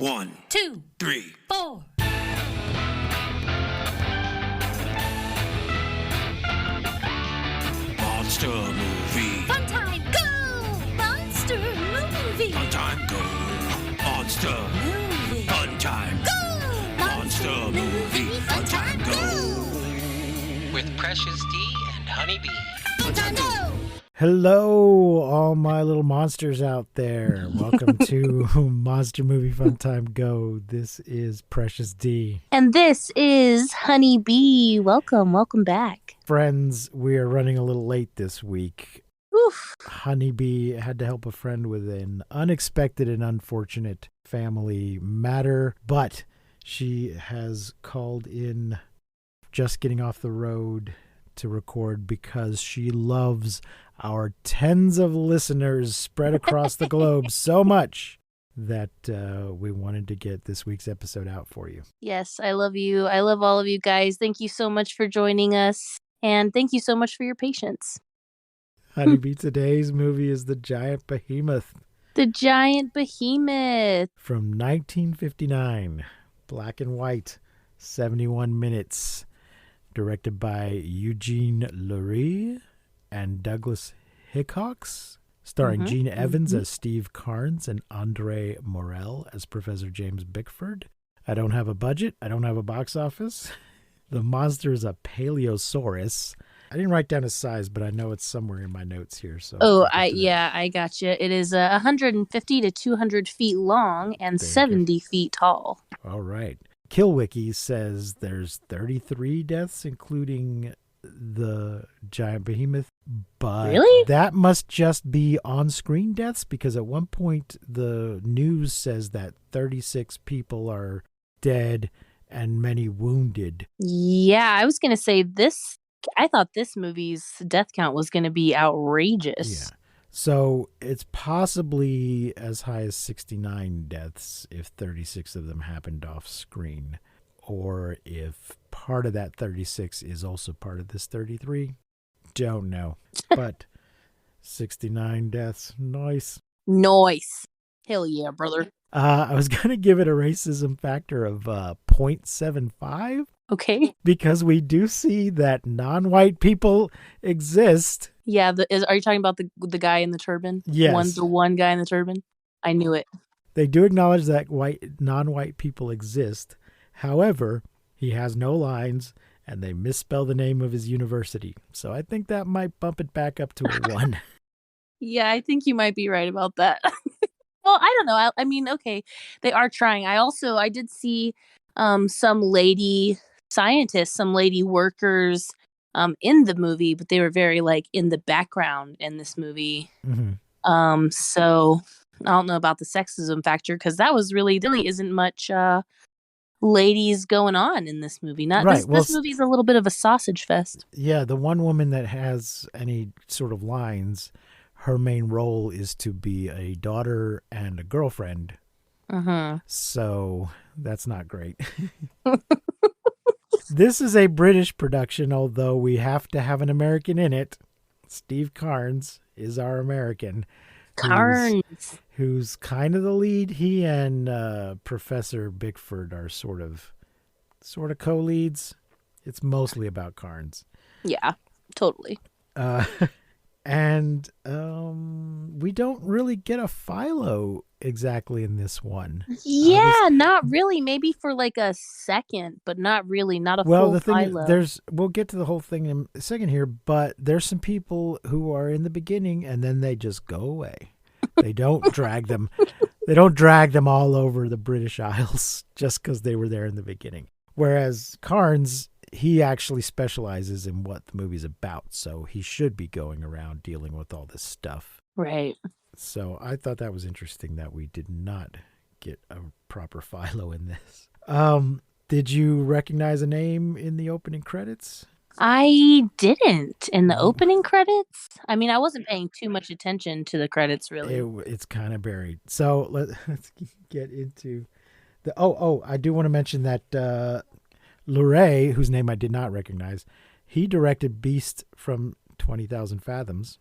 1, 2, 3, 4. Monster movie. Fun time, go! Monster movie. Fun time, go. Monster. Movie. Fun time. Go! Monster movie. Fun time, go. With Precious D and Honeybee. Fun time, go! Hello, all my little monsters out there. Welcome to Monster Movie Fun Time Go. This is Precious D. And this is Honeybee. Welcome back. Friends, we are running a little late this week. Oof. Honeybee had to help a friend with an unexpected and unfortunate family matter, but she has called in just getting off the road to record because she loves our tens of listeners spread across the globe so much that we wanted to get this week's episode out for you. Yes, I love you. I love all of you guys. Thank you so much for joining us. And thank you so much for your patience. Honeybee, today's movie is The Giant Behemoth. The Giant Behemoth. From 1959. Black and white. 71 minutes. Directed by Eugene Lurie and Douglas Hickox. Starring Gene Evans as Steve Carnes and Andre Morell as Professor James Bickford. I don't have a budget. I don't have a box office. The monster is a Paleosaurus. I didn't write down his size, but I know it's somewhere in my notes here. So I got you. It is 150 to 200 feet long and 70 feet tall. All right. KillWiki says there's 33 deaths, including the giant behemoth. But really? That must just be on-screen deaths, because at one point the news says that 36 people are dead and many wounded. Yeah, I was going to say this. I thought this movie's death count was going to be outrageous. Yeah. So it's possibly as high as 69 deaths if 36 of them happened off screen, or if part of that 36 is also part of this 33. Don't know. But 69 deaths. Nice. Nice. Hell yeah, brother. I was going to give it a racism factor of 0.75. Okay. Because we do see that non-white people exist. Yeah, are you talking about the guy in the turban? Yes. The one guy in the turban? I knew it. They do acknowledge that non-white people exist. However, he has no lines, and they misspell the name of his university. So I think that might bump it back up to a 1. Yeah, I think you might be right about that. Well, I don't know. I mean, okay, they are trying. I did see some lady scientists, some lady workers in the movie, but they were very in the background in this movie. Mm-hmm. So I don't know about the sexism factor, because that was really isn't much ladies going on in this movie. This movie's a little bit of a sausage fest. Yeah, the one woman that has any sort of lines, her main role is to be a daughter and a girlfriend. So that's not great. This is a British production, although we have to have an American in it. Steve Carnes is our American. Who's kind of the lead. He and Professor Bickford are sort of co-leads. It's mostly about Carnes. Yeah, totally. And we don't really get a Philo exactly in this one. Yeah, not really. Maybe for a second, but not really. Not a full Philo. We'll get to the whole thing in a second here, but there's some people who are in the beginning and then they just go away. They don't drag them. They don't drag them all over the British Isles just because they were there in the beginning. Whereas Carnes, he actually specializes in what the movie's about, so he should be going around dealing with all this stuff. Right. So I thought that was interesting that we did not get a proper Philo in this. Did you recognize a name in the opening credits? I didn't. In the opening credits? I mean, I wasn't paying too much attention to the credits, really. It's kind of buried. So let's get into the... I do want to mention that Lurie, whose name I did not recognize, he directed Beast from 20,000 Fathoms.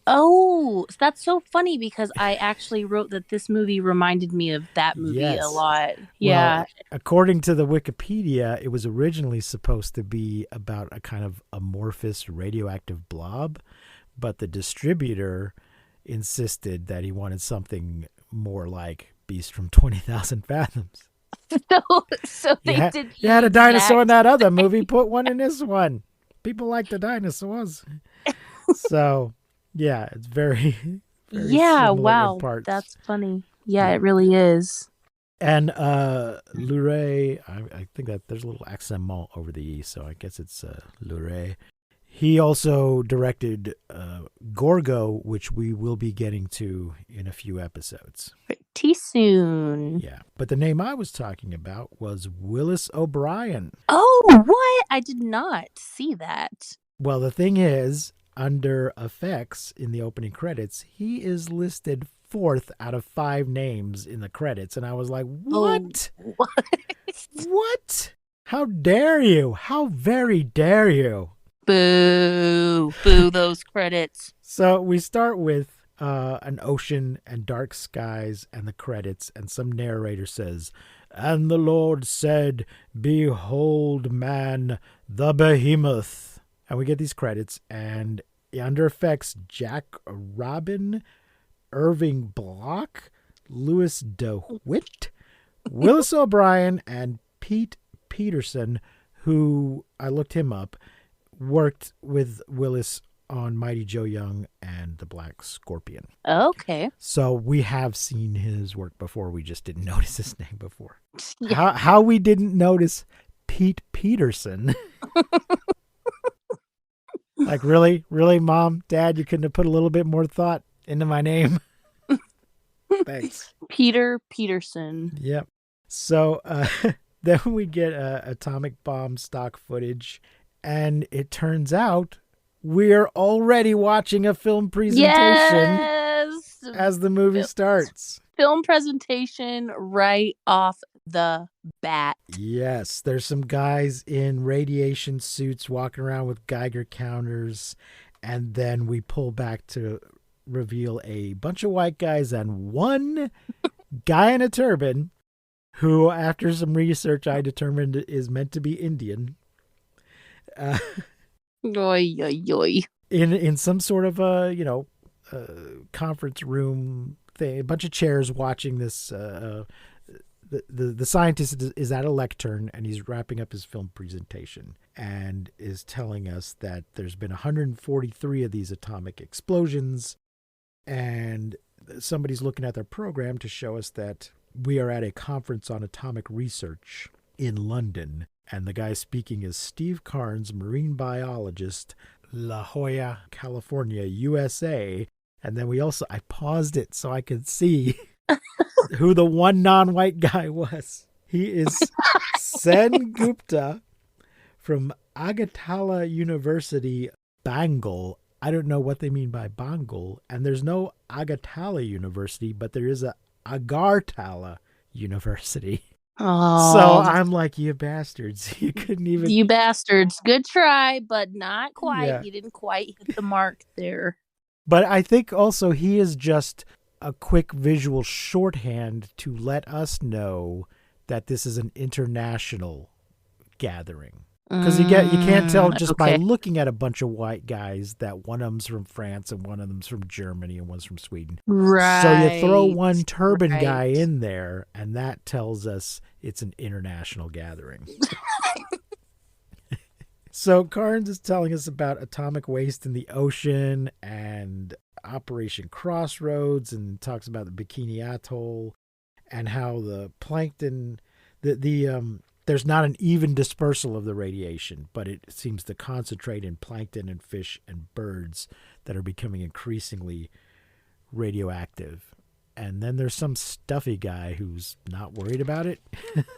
Oh, that's so funny because I actually wrote that this movie reminded me of that movie a Yes. lot. Well, Yeah. according to the Wikipedia, it was originally supposed to be about a kind of amorphous radioactive blob, but the distributor insisted that he wanted something more like Beast from 20,000 Fathoms. So You, they did you the had a dinosaur in exact. that other movie, put one in this one. People like the dinosaurs. So, yeah, it's very, very Yeah, similar in wow, parts. that's funny. Yeah, Yeah. it really is. And Luray, I think that there's a little accent over the E, so I guess it's Luray. He also directed Gorgo, which we will be getting to in a few episodes. Pretty soon. Yeah. But the name I was talking about was Willis O'Brien. Oh, what? I did not see that. Well, the thing is, under effects in the opening credits, he is listed 4th out of 5 names in the credits. And I was like, what? Oh, what? What? How dare you? How very dare you? Boo. Boo those credits. So we start with an ocean and dark skies and the credits, and some narrator says, "And the Lord said, Behold, man, the Behemoth." And we get these credits, and under effects, Jack Robin, Irving Block, Louis DeWitt, Willis O'Brien, and Pete Peterson, who I looked him up, worked with Willis on Mighty Joe Young and The Black Scorpion. Okay. So we have seen his work before. We just didn't notice his name before. Yeah. How we didn't notice Pete Peterson. Like, really, Mom, Dad, you couldn't have put a little bit more thought into my name. Thanks. Peter Peterson. Yep. So then we get atomic bomb stock footage, and it turns out we're already watching a film presentation Yes. as the movie starts. Film presentation right off the bat. Yes, there's some guys in radiation suits walking around with Geiger counters, and then we pull back to reveal a bunch of white guys and one guy in a turban who, after some research, I determined is meant to be Indian. Oy, oy, oy. In some sort of a conference room thing, a bunch of chairs watching this. The scientist is at a lectern, and he's wrapping up his film presentation and is telling us that there's been 143 of these atomic explosions, and somebody's looking at their program to show us that we are at a conference on atomic research in London. And the guy speaking is Steve Carnes, marine biologist, La Jolla, California, USA. And then I paused it so I could see who the one non-white guy was. He is Sen Gupta from Agatala University, Bengal. I don't know what they mean by Bengal. And there's no Agatala University, but there is a Agartala University. Oh, So I'm like, you bastards. You couldn't even. you bastards. Good try, but not quite. Yeah. You didn't quite hit the mark there. But I think also he is just a quick visual shorthand to let us know that this is an international gathering. Because you can't tell just by looking at a bunch of white guys that one of them's from France and one of them's from Germany and one's from Sweden. Right. So you throw one turban right. guy in there, and that tells us it's an international gathering. So Carnes is telling us about atomic waste in the ocean and Operation Crossroads, and talks about the Bikini Atoll and how the plankton, there's not an even dispersal of the radiation, but it seems to concentrate in plankton and fish and birds that are becoming increasingly radioactive. And then there's some stuffy guy who's not worried about it.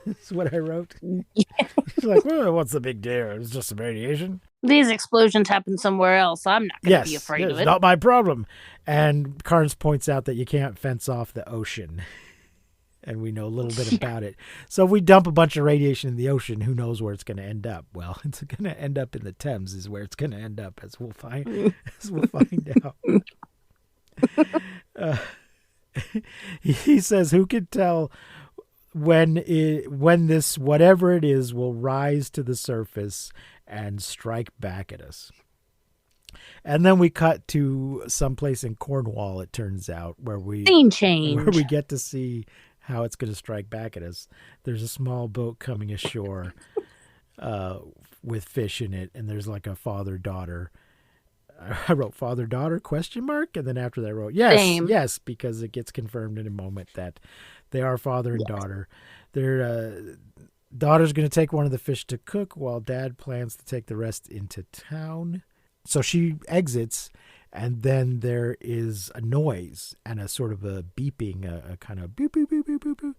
That's what I wrote. He's like, well, what's the big deal? It's just some radiation. These explosions happen somewhere else. I'm not going to be afraid of it. It's not my problem. And Carnes points out that you can't fence off the ocean. And we know a little bit about it. So if we dump a bunch of radiation in the ocean, who knows where it's going to end up? Well, it's going to end up in the Thames is where it's going to end up, as we'll find out. He says, "Who can tell when this whatever it is will rise to the surface and strike back at us?" And then we cut to someplace in Cornwall. It turns out where we Change. get to see how it's going to strike back at us. There's a small boat coming ashore with fish in it, and there's like a father-daughter. I wrote father-daughter ? And then after that I wrote yes, because it gets confirmed in a moment that they are father and daughter. Their daughter's going to take one of the fish to cook while dad plans to take the rest into town. So she exits, and then there is a noise and a sort of a beeping, a kind of boop, boop, boop, boop, boop, boop,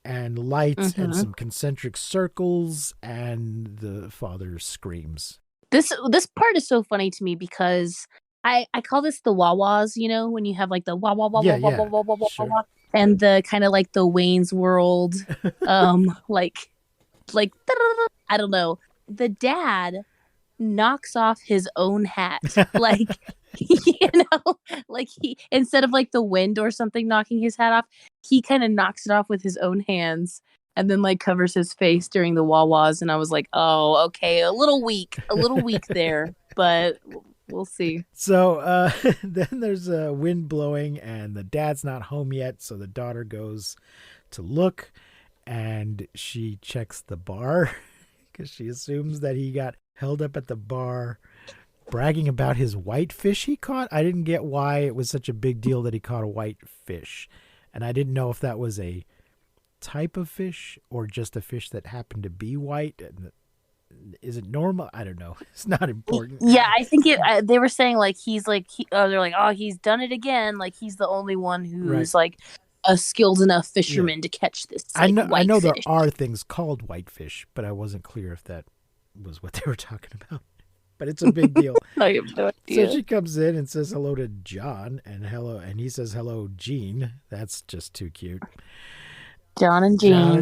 and lights and some concentric circles, and the father screams. This part is so funny to me because I call this the wah-wahs, when you have like the wah wah wah wah wah wah wah wah Sure. wah, and the kind of like the Wayne's World, like I don't know. The dad knocks off his own hat, like like he, instead of like the wind or something knocking his hat off, he kind of knocks it off with his own hands. And then like covers his face during the wah-wahs, and I was like, "Oh, okay, a little weak there, but we'll see." So then there's a wind blowing, and the dad's not home yet, so the daughter goes to look, and she checks the bar because she assumes that he got held up at the bar bragging about his white fish he caught. I didn't get why it was such a big deal that he caught a white fish, and I didn't know if that was a type of fish or just a fish that happened to be white. Is it normal? I don't know. It's not important. Yeah, I think they were saying like they're like, "Oh, he's done it again. Like he's the only one who's like a skilled enough fisherman to catch this." Like, I know fish. there are things called whitefish, but I wasn't clear if that was what they were talking about. But it's a big deal. I have no idea. So she comes in and says hello to John, and he says hello, Jean. That's just too cute. John and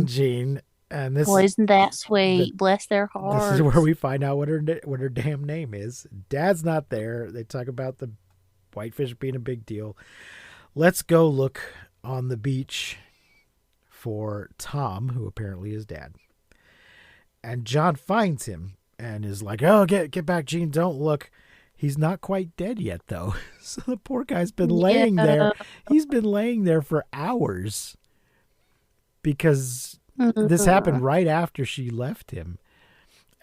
Jean. And this boys isn't that sweet. Bless their hearts. This is where we find out what her damn name is. Dad's not there. They talk about the whitefish being a big deal. Let's go look on the beach for Tom, who apparently is Dad. And John finds him and is like, "Oh, get back, Jean. Don't look." He's not quite dead yet, though. So the poor guy's been laying there. He's been laying there for hours. Because this happened right after she left him.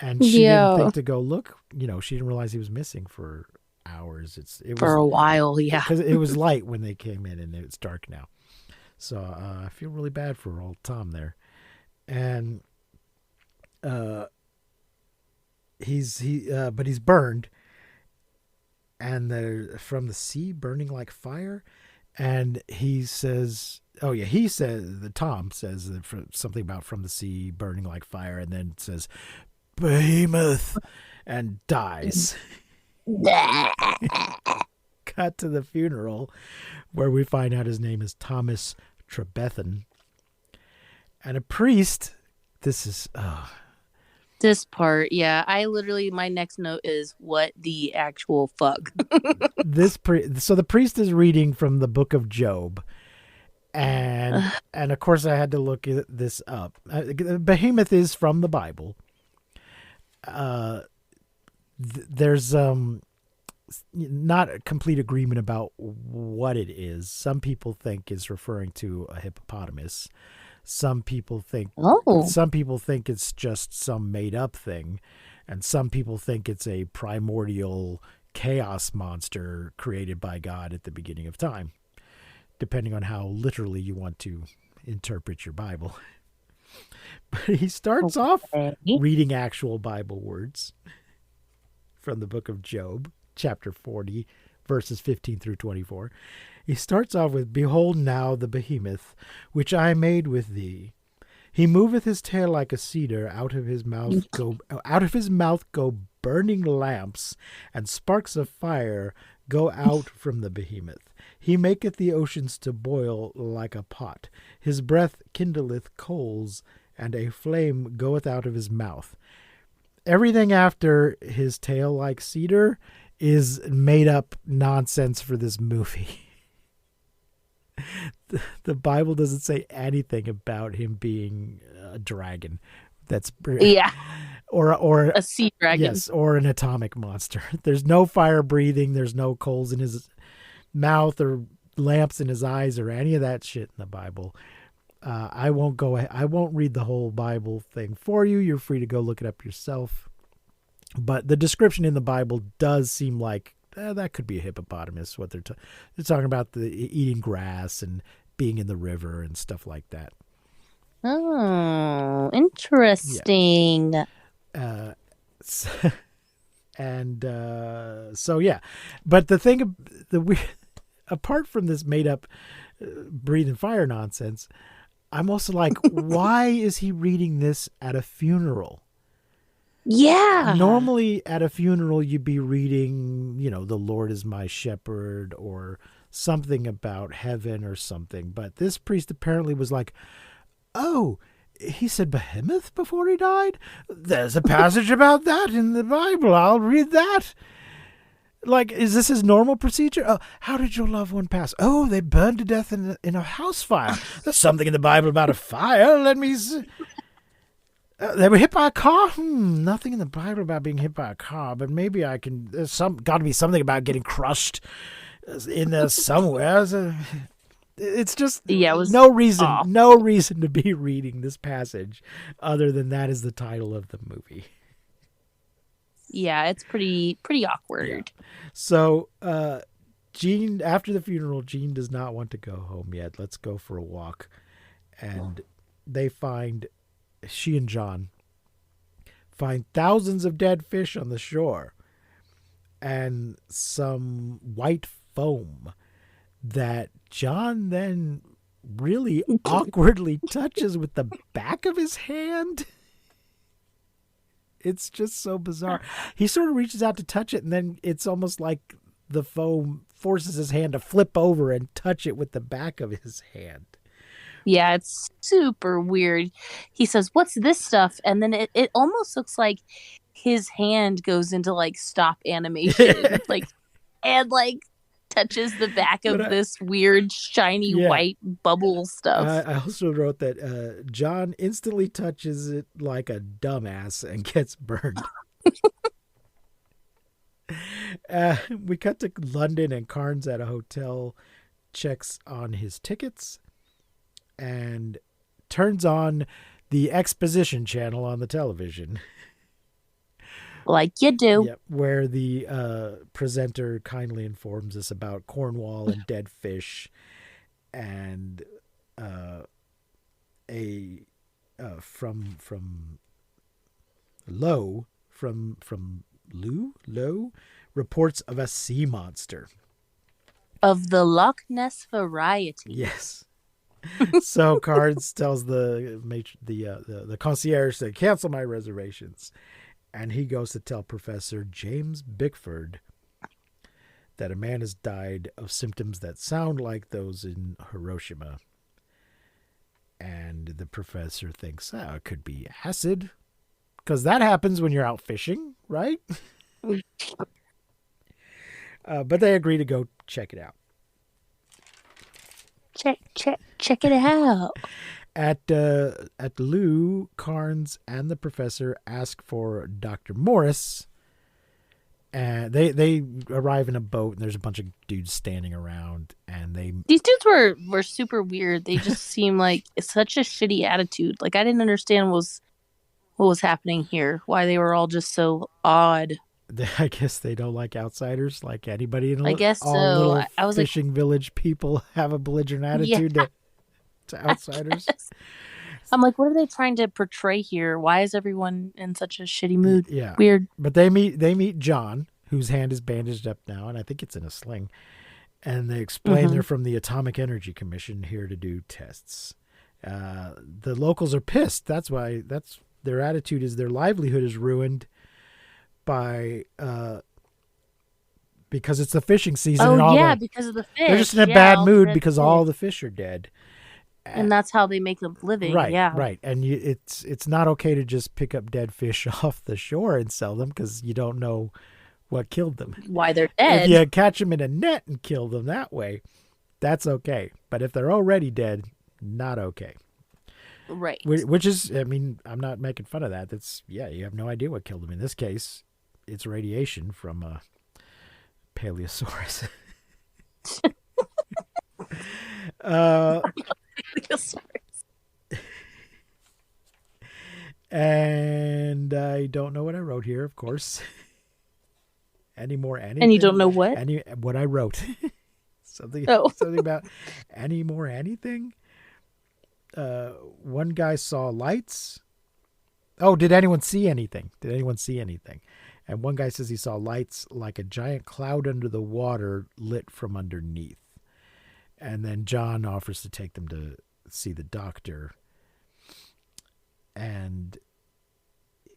And she didn't think to go look. She didn't realize he was missing for hours. It was a while, yeah. Because it was light when they came in, and it's dark now. So I feel really bad for old Tom there. And but he's burned. And they're from the sea burning like fire. And he says, Tom says something about from the sea burning like fire, and then says, "Behemoth," and dies. Cut to the funeral, where we find out his name is Thomas Trebethan. And a priest, this part, yeah. My next note is, what the actual fuck? So the priest is reading from the book of Job. And of course I had to look this up. Behemoth is from the Bible. There's not a complete agreement about what it is. Some people think it's referring to a hippopotamus. Some people think it's just some made up thing, and some people think it's a primordial chaos monster created by God at the beginning of time, depending on how literally you want to interpret your Bible. But he starts off reading actual Bible words from the book of Job, chapter 40, verses 15 through 24. He starts off with, "Behold now the behemoth, which I made with thee. He moveth his tail like a cedar, out of his mouth go burning lamps, and sparks of fire go out from the behemoth. He maketh the oceans to boil like a pot. His breath kindleth coals, and a flame goeth out of his mouth." Everything after his tail like cedar is made up nonsense for this movie. the Bible doesn't say anything about him being a dragon. That's Yeah, or a sea dragon. yes, or an atomic monster. There's no fire breathing. There's no coals in his mouth or lamps in his eyes or any of that shit in the Bible. I won't read the whole Bible thing for you. You're free to go look it up yourself. But the description in the Bible does seem like that could be a hippopotamus. What they're talking about, the eating grass and being in the river and stuff like that. Oh, interesting. Yeah. So yeah, but apart from this made up breathing fire nonsense, I'm also like, why is he reading this at a funeral? Yeah. Normally at a funeral, you'd be reading, the Lord is my shepherd or something about heaven or something. But this priest apparently was like, oh, he said Behemoth before he died? There's a passage about that in the Bible. I'll read that. Like, is this his normal procedure? Oh, how did your loved one pass? Oh, they burned to death in a house fire. There's something in the Bible about a fire. Let me see. They were hit by a car? Nothing in the Bible about being hit by a car, but maybe I can. There's got to be something about getting crushed in there somewhere. It's just it was no reason to be reading this passage other than that is the title of the movie. Yeah, it's pretty awkward. Yeah. So, Jean, after the funeral, Jean does not want to go home yet. Let's go for a walk. And she and John find thousands of dead fish on the shore and some white foam that John then really awkwardly touches with the back of his hand. It's just so bizarre. He sort of reaches out to touch it, and then it's almost like the foam forces his hand to flip over and touch it with the back of his hand. Yeah, it's super weird. He says, "What's this stuff?" And then it almost looks like his hand goes into like stop animation, and touches the back of this weird shiny white bubble stuff. I also wrote that John instantly touches it like a dumbass and gets burned. We cut to London, and Carnes at a hotel checks on his tickets and turns on the exposition channel on the television. Like you do. Yep, where the presenter kindly informs us about Cornwall and dead fish and from Low reports of a sea monster. Of the Loch Ness variety. Yes. So Carnes tells the concierge to cancel my reservations. And he goes to tell Professor James Bickford that a man has died of symptoms that sound like those in Hiroshima. And the professor thinks, it could be acid. Because that happens when you're out fishing, right? But they agree to go check it out. Check it out. At Lou, Carnes and the professor ask for Dr. Morris. And they arrive in a boat, and there's a bunch of dudes standing around. And these dudes were super weird. They just seem like it's such a shitty attitude. Like, I didn't understand what was happening here. Why they were all just so odd. I guess they don't like outsiders, like anybody in I guess all so. little I was fishing village people have a belligerent attitude to outsiders. I'm like, what are they trying to portray here? Why is everyone in such a shitty mood? Yeah, weird. But they meet John, whose hand is bandaged up now, and I think it's in a sling. And they explain they're from the Atomic Energy Commission, here to do tests. The locals are pissed. That's why their attitude is their livelihood is ruined by because it's the fishing season. Because of the fish. They're just in a bad mood because all the fish are dead. And that's how they make a living. Right, yeah. right. And it's not okay to just pick up dead fish off the shore and sell them because you don't know what killed them. Why they're dead. If you catch them in a net and kill them that way, that's okay. But if they're already dead, not okay. Right. Which is, I mean, I'm not making fun of that. That's, yeah, you have no idea what killed them. In this case, it's radiation from a Paleosaurus. And I don't know what I wrote here, of course. Any more anything? And you don't know what? What I wrote. Something about any more anything? One guy saw lights. Oh, did anyone see anything? And one guy says he saw lights like a giant cloud under the water lit from underneath. And then John offers to take them to see the doctor. And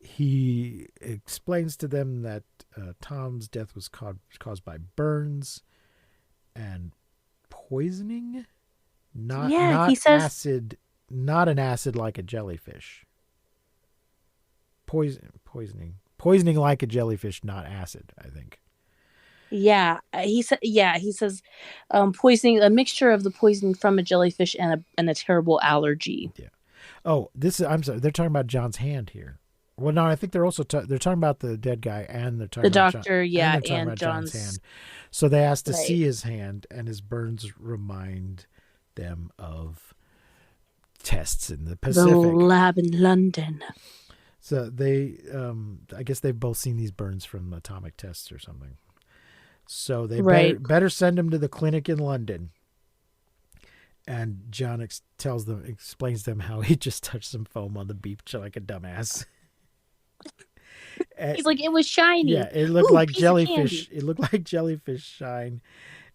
he explains to them that Tom's death was caused by burns and poisoning. Not he says acid. Not an acid like a jellyfish. Poisoning like a jellyfish, not acid, I think. Yeah, he says poisoning, a mixture of the poison from a jellyfish and a terrible allergy. Yeah. Oh, I'm sorry. They're talking about John's hand here. Well, no, I think they're also they're talking about the dead guy, and they're talking the about doctor, and John's hand. So they asked to right. see his hand, and his burns remind them of tests in the Pacific. The lab in London. So they, I guess they've both seen these burns from atomic tests or something. So they better send him to the clinic in London. And John explains to them how he just touched some foam on the beach like a dumbass. He's like, it was shiny. Yeah, it looked like jellyfish. It looked like jellyfish shine,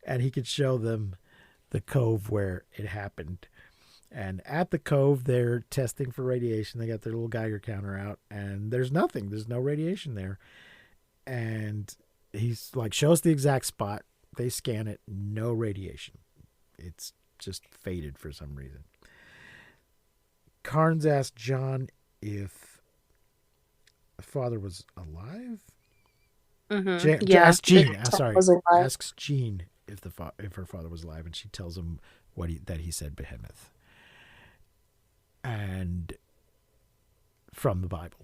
and he could show them the cove where it happened. And at the cove, they're testing for radiation. They got their little Geiger counter out, and there's nothing. There's no radiation there. And he's like, shows the exact spot. They scan it. No radiation. It's just faded for some reason. Carnes asked John if father was alive. Mm-hmm. Asks Jean. Asks Jean if her father was alive, and she tells him that he said Behemoth. And from the Bible.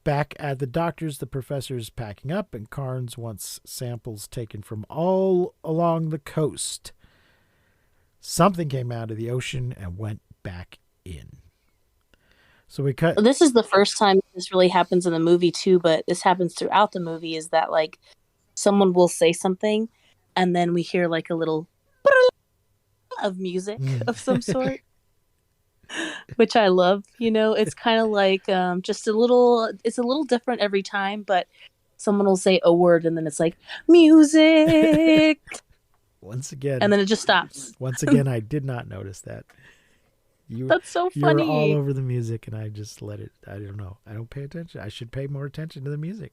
Back at the doctor's, the professor's packing up, and Carnes wants samples taken from all along the coast. Something came out of the ocean and went back in. So we cut. This is the first time this really happens in the movie too, but this happens throughout the movie, is that like someone will say something and then we hear like a little of music of some sort. Which I love, it's kind of like it's a little different every time, but someone will say a word and then it's like music. Once again. And then it just stops. Once again, I did not notice that. That's so funny. You're all over the music and I just let it, I don't know. I don't pay attention. I should pay more attention to the music.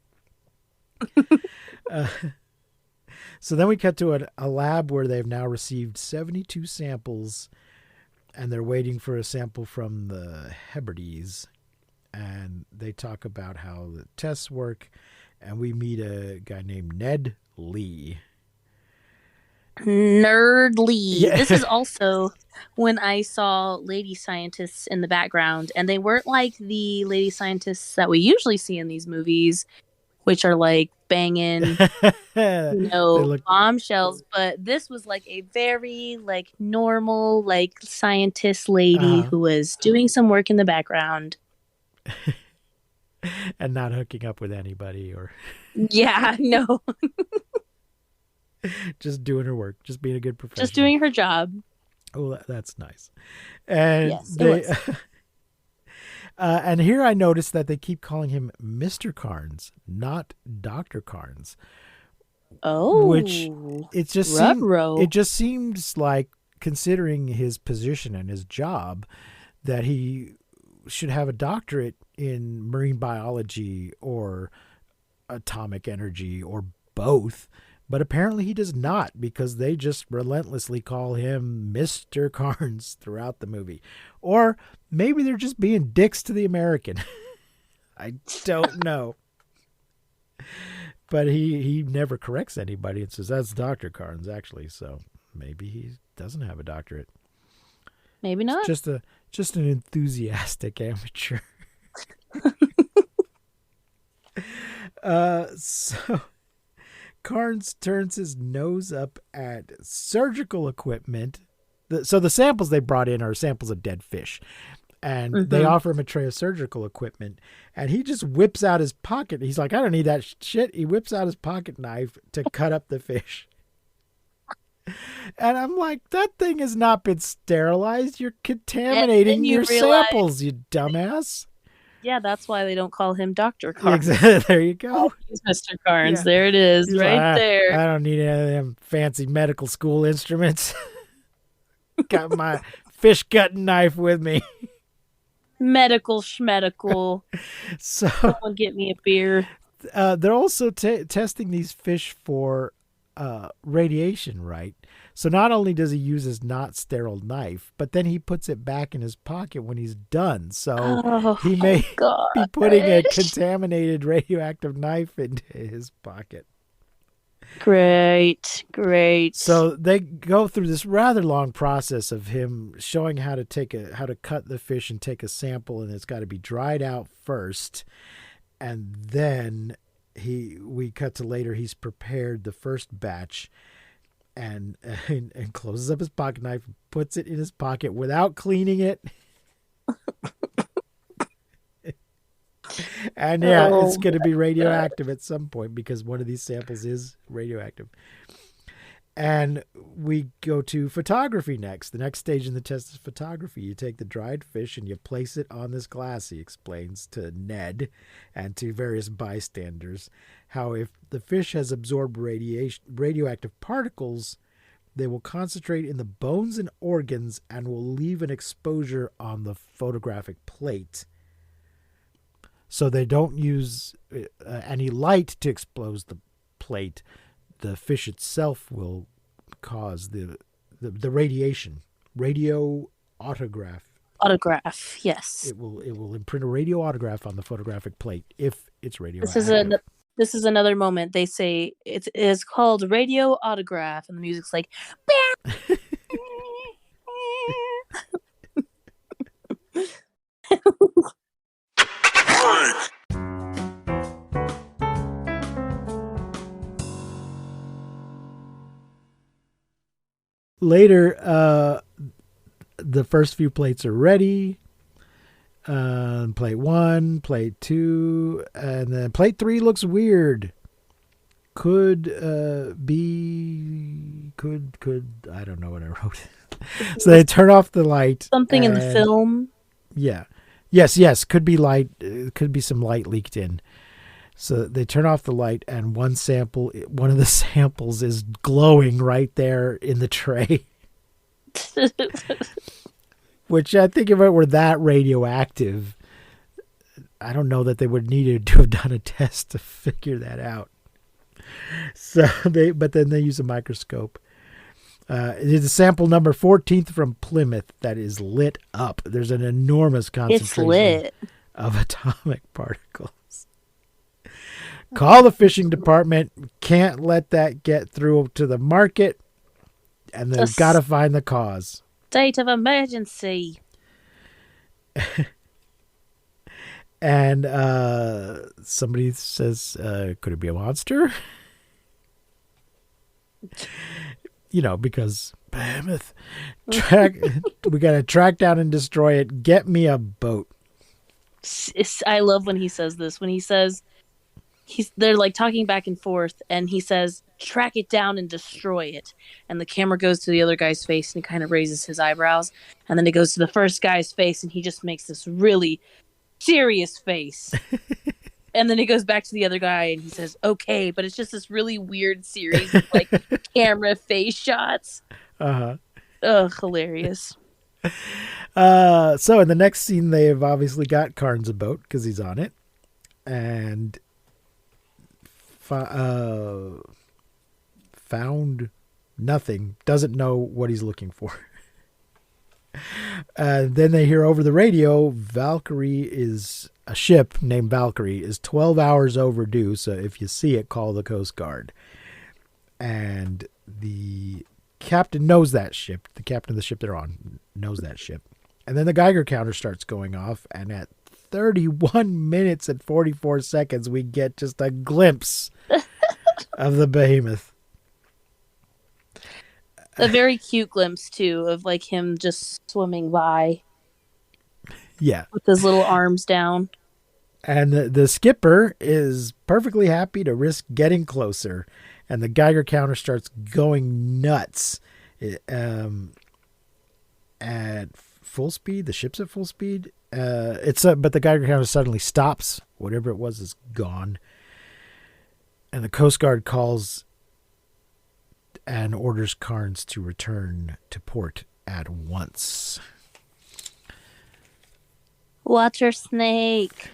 So then we cut to a lab where they've now received 72 samples. And they're waiting for a sample from the Hebrides. And they talk about how the tests work. And we meet a guy named Ned Lee. Nerd Lee. Yeah. This is also when I saw lady scientists in the background. And they weren't like the lady scientists that we usually see in these movies, which are like banging, bombshells. But this was like a very like normal, like scientist lady who was doing some work in the background. And not hooking up with anybody or. Yeah, no. Just doing her work. Just being a good professional. Just doing her job. Oh, that's nice. And yes, and here I noticed that they keep calling him Mr. Carnes, not Dr. Carnes. Oh, which it just seems like, considering his position and his job, that he should have a doctorate in marine biology or atomic energy or both. But apparently he does not, because they just relentlessly call him Mr. Carnes throughout the movie. Or maybe they're just being dicks to the American. I don't know. But he never corrects anybody and says, that's Dr. Carnes, actually. So maybe he doesn't have a doctorate. Maybe not. Just an enthusiastic amateur. So Carnes turns his nose up at surgical equipment. So the samples they brought in are samples of dead fish. And they offer him a tray of surgical equipment. And he just whips out his pocket. He's like, I don't need that shit. He whips out his pocket knife to cut up the fish. And I'm like, that thing has not been sterilized. You're contaminating your samples, you dumbass. Yeah, that's why they don't call him Dr. Carnes. Exactly. There you go. He's Mr. Carnes. Yeah. There it is, He's right like, there. I don't need any of them fancy medical school instruments. Got my fish cutting knife with me. Medical schmedical. So Someone get me a beer. they're also testing these fish for radiation, right? So not only does he use his not sterile knife, but then he puts it back in his pocket when he's done. So he may be putting a contaminated radioactive knife into his pocket. Great. So they go through this rather long process of him showing how to cut the fish and take a sample, and it's got to be dried out first, and then we cut to later. He's prepared the first batch, and closes up his pocket knife, and puts it in his pocket without cleaning it. And it's going to be radioactive at some point because one of these samples is radioactive. And we go to photography next. The next stage in the test is photography. You take the dried fish and you place it on this glass, he explains to Ned and to various bystanders how if the fish has absorbed radioactive particles, they will concentrate in the bones and organs and will leave an exposure on the photographic plate. So they don't use any light to expose the plate. The fish itself will cause the radiation. Radio autograph. Autograph, yes. It will imprint a radio autograph on the photographic plate if it's radioactive. This is another moment. They say it is called radio autograph, and the music's like. Later, the first few plates are ready. Plate 1, plate 2, and then plate 3 looks weird. Could I don't know what I wrote. So they turn off the light. Something in the film. Yeah. Yes. Could be light. Could be some light leaked in. So they turn off the light, and one of the samples is glowing right there in the tray. Which I think if it were that radioactive, I don't know that they would need to have done a test to figure that out. But then they use a microscope. It is sample number 14th from Plymouth that is lit up. There's an enormous concentration of atomic particles. Call the fishing department. Can't let that get through to the market. And they've got to find the cause. State of emergency. And somebody says, could it be a monster? Because Behemoth. We got to track down and destroy it. Get me a boat. I love when he says this. When he says, they're like talking back and forth, and he says, track it down and destroy it. And the camera goes to the other guy's face, and he kind of raises his eyebrows. And then it goes to the first guy's face, and he just makes this really serious face. And then he goes back to the other guy, and he says, okay. But it's just this really weird series of like camera face shots. Uh-huh. Ugh, hilarious. So in the next scene, they have obviously got Carnes a boat because he's on it. And found nothing. Doesn't know what he's looking for. Then they hear over the radio, a ship named Valkyrie is 12 hours overdue. So if you see it, call the Coast Guard. And the captain knows that ship. The captain of the ship they're on knows that ship. And then the Geiger counter starts going off, and at 31 minutes and 44 seconds, we get just a glimpse of the Behemoth. A very cute glimpse, too, of like him just swimming by. Yeah. With his little arms down. And the skipper is perfectly happy to risk getting closer. And the Geiger counter starts going nuts. At full speed, the ship's at full speed. But the Geiger counter suddenly stops. Whatever it was is gone. And the Coast Guard calls and orders Carnes to return to port at once. Watch your snake.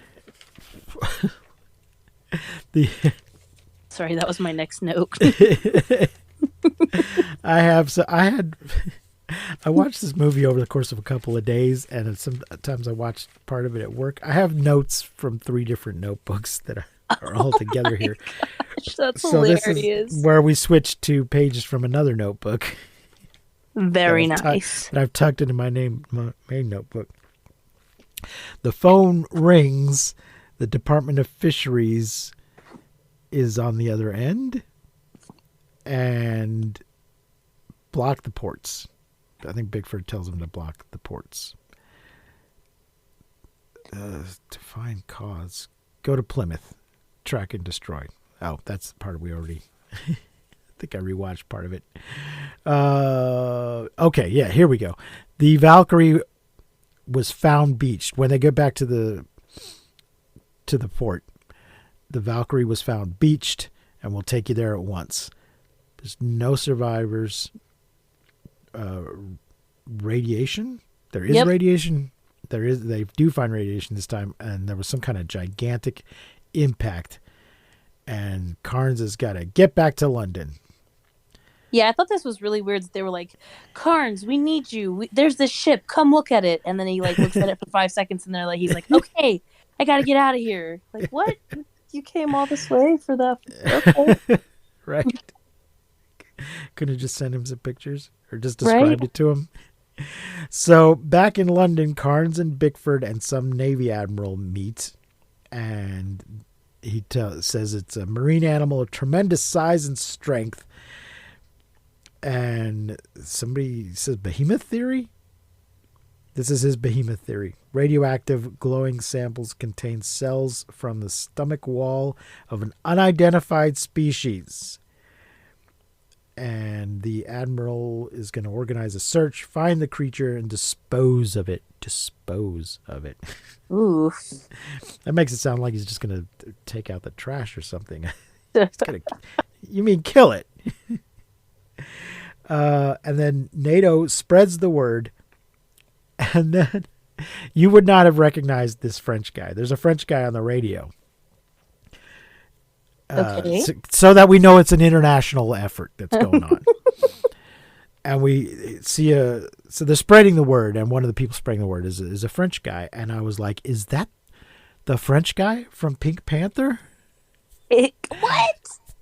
Sorry, that was my next note. I watched this movie over the course of a couple of days, and sometimes I watched part of it at work. I have notes from 3 different notebooks that are all together here. Gosh, that's so hilarious. This is where we switched to pages from another notebook. Very nice. And I've tucked into my main notebook. The phone rings. The Department of Fisheries is on the other end and block the ports. I think Bigford tells him to block the ports. To find cause. Go to Plymouth. Track and destroy. Oh, that's the part we already... I think I rewatched part of it. Okay, yeah, here we go. The Valkyrie was found beached. When they get back to the port, the Valkyrie was found beached, and we'll take you there at once. There's no survivors. Radiation? There is radiation. They do find radiation this time, and there was some kind of gigantic impact, and Carnes has got to get back to London. Yeah, I thought this was really weird that they were like, Carnes, we need you. There's this ship. Come look at it. And then he like looks at it for 5 seconds, and he's like, okay, I got to get out of here. Like, what? You came all this way for that? Okay. Right. Couldn't have just sent him some pictures or just described it to him. So back in London, Carnes and Bickford and some Navy admiral meet, and he says it's a marine animal of tremendous size and strength. And somebody says Behemoth theory? This is his Behemoth theory. Radioactive glowing samples contain cells from the stomach wall of an unidentified species. And the admiral is going to organize a search, find the creature, and dispose of it. Ooh. That makes it sound like he's just going to take out the trash or something. You mean kill it? And then NATO spreads the word, and then you would not have recognized this French guy. There's a French guy on the radio. Okay. So that we know it's an international effort that's going on. And we see so they're spreading the word, and one of the people spreading the word is a French guy. And I was like, is that the French guy from Pink Panther? What?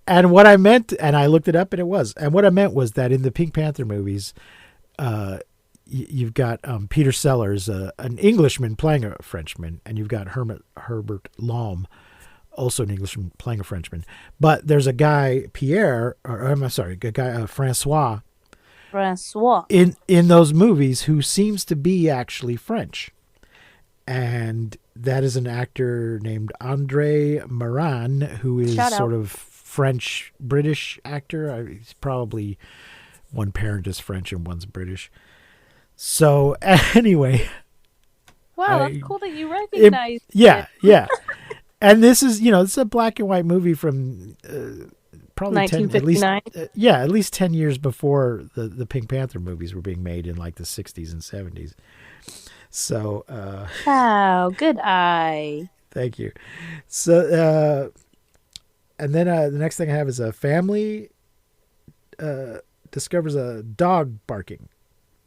And what I meant, and I looked it up, and it was. And what I meant was that in the Pink Panther movies, you've got Peter Sellers, an Englishman playing a Frenchman, and you've got Herbert Lom, also an Englishman playing a Frenchman. But there's a guy, Francois. Francois. In those movies, who seems to be actually French. And that is an actor named André Morin, who is sort of French-British actor. He's probably one parent is French and one's British. So anyway. Wow, that's cool that you recognize it. Yeah. And this is a black and white movie from probably 1959. At least 10 years before the Pink Panther movies were being made in like the 60s and 70s. So, wow, good eye. Thank you. So, and then the next thing I have is a family discovers a dog barking.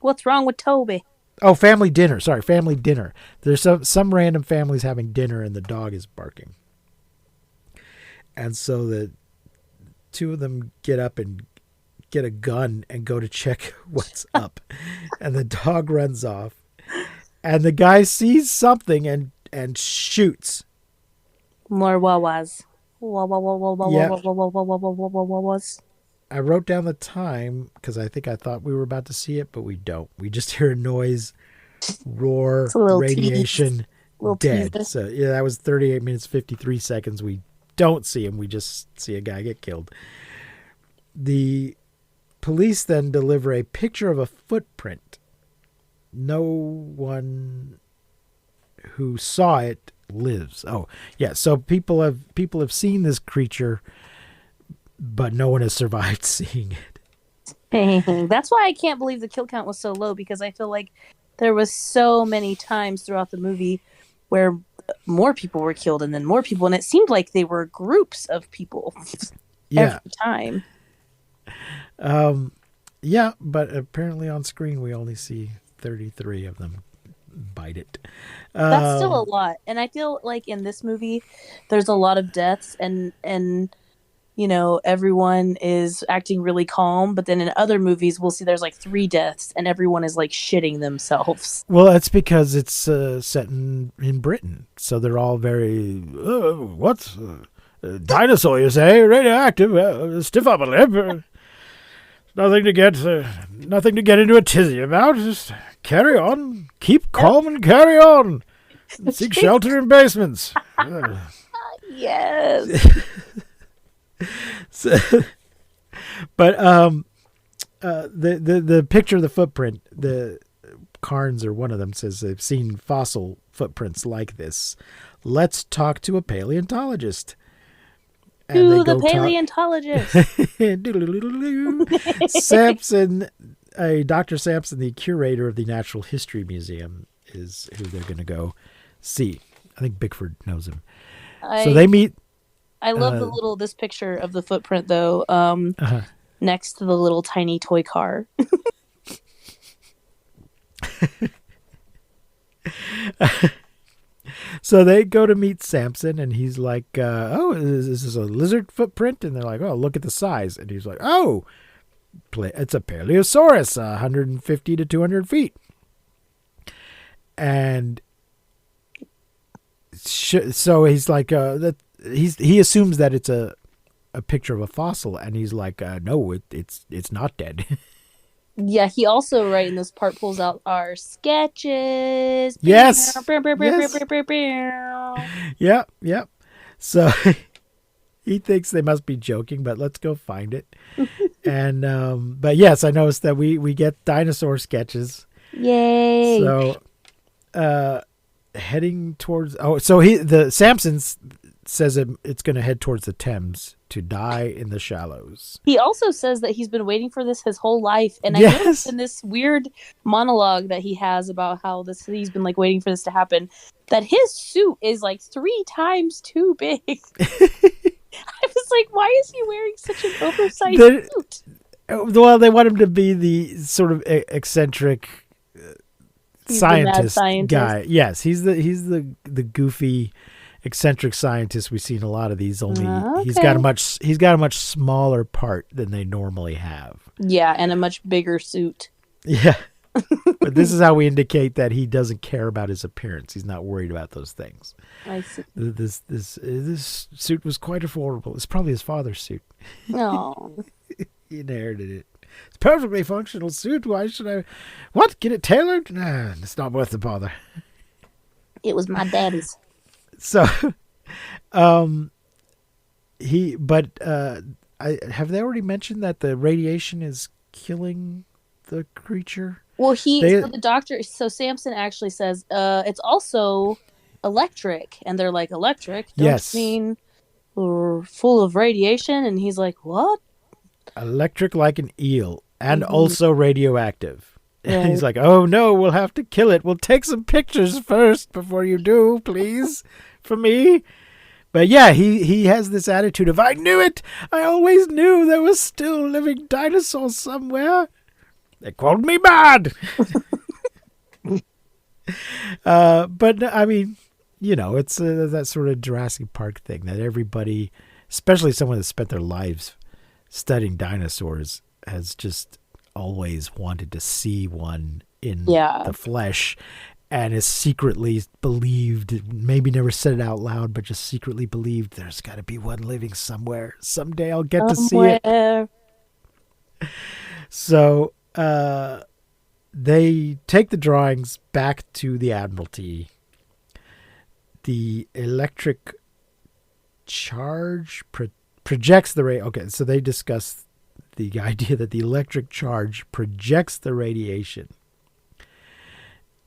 What's wrong with Toby? Oh, family dinner. Sorry, family dinner. There's some random families having dinner and the dog is barking. And so the two of them get up and get a gun and go to check what's up. And the dog runs off. And the guy sees something and shoots. More wawas. Yeah. Wawas. I wrote down the time because I thought we were about to see it, but we don't. We just hear a noise, roar, It's a little radiation, Little dead. teaser. So yeah, that was 38 minutes 53 seconds. We don't see him. We just see a guy get killed. The police then deliver a picture of a footprint. No one who saw it lives. Oh, yeah. So people have seen this creature, but no one has survived seeing it. That's why I can't believe the kill count was so low, because I feel like there was so many times throughout the movie where more people were killed and then more people, and it seemed like they were groups of people every time. Yeah, but apparently on screen we only see 33 of them bite it. That's still a lot, and I feel like in this movie there's a lot of deaths, and everyone is acting really calm, but then in other movies we'll see there's like 3 deaths and everyone is like shitting themselves. Well, that's because it's set in Britain, so they're all very what's dinosaur, you say, radioactive, stiff upper lip, nothing to get into a tizzy about, just carry on, keep calm and carry on, seek shelter in basements. Yes. So, but the picture of the footprint, the Carnes or one of them says they've seen fossil footprints like this. Let's talk to a paleontologist. To the paleontologist. Sampson, Dr. Sampson, the curator of the Natural History Museum, is who they're going to go see. I think Bickford knows him. So they meet. I love this picture of the footprint though. Next to the little tiny toy car. So they go to meet Sampson, and he's like, "Oh, is this a lizard footprint?" And they're like, "Oh, look at the size." And he's like, "Oh, it's a Paleosaurus, 150 to 200 feet." And so he's like, he assumes that it's a picture of a fossil, and he's like, "No, it's not dead." Yeah, he also, right in this part, pulls out our sketches. Yes. Yes. Yep. So he thinks they must be joking, but let's go find it. And but yes, I noticed that we get dinosaur sketches. Yay. So heading towards the Sampson's says it's going to head towards the Thames to die in the shallows. He also says that he's been waiting for this his whole life, and I noticed in this weird monologue that he has about how he's been like waiting for this to happen, that his suit is like 3 times too big. I was like, why is he wearing such an oversized suit? Well, they want him to be the sort of eccentric scientist guy. Yes, he's the goofy eccentric scientist we see in a lot of these. Only he's got a much smaller part than they normally have. Yeah, and a much bigger suit. Yeah. But this is how we indicate that he doesn't care about his appearance. He's not worried about those things. I see. This suit was quite affordable. It's probably his father's suit. No. He inherited it. It's a perfectly functional suit. Why should I? What? Get it tailored? Nah, it's not worth the bother. It was my daddy's. So, have they already mentioned that the radiation is killing the creature? Well, the doctor, so Sampson actually says, it's also electric, and they're like, electric? Don't you mean we're full of radiation? And he's like, what? Electric like an eel, and also radioactive. And he's like, oh no, we'll have to kill it. We'll take some pictures first before you do, please, for me. But yeah, he has this attitude of, I knew it. I always knew there was still living dinosaurs somewhere. They called me bad. But I mean, it's that sort of Jurassic Park thing that everybody, especially someone that spent their lives studying dinosaurs, has just always wanted to see one in Yeah. the flesh, and is secretly believed, maybe never said it out loud, but just secretly believed there's got to be one living somewhere. Someday I'll get to see it. Somewhere. So they take the drawings back to the Admiralty. The electric charge projects the ray. Okay, so they discuss the idea that the electric charge projects the radiation.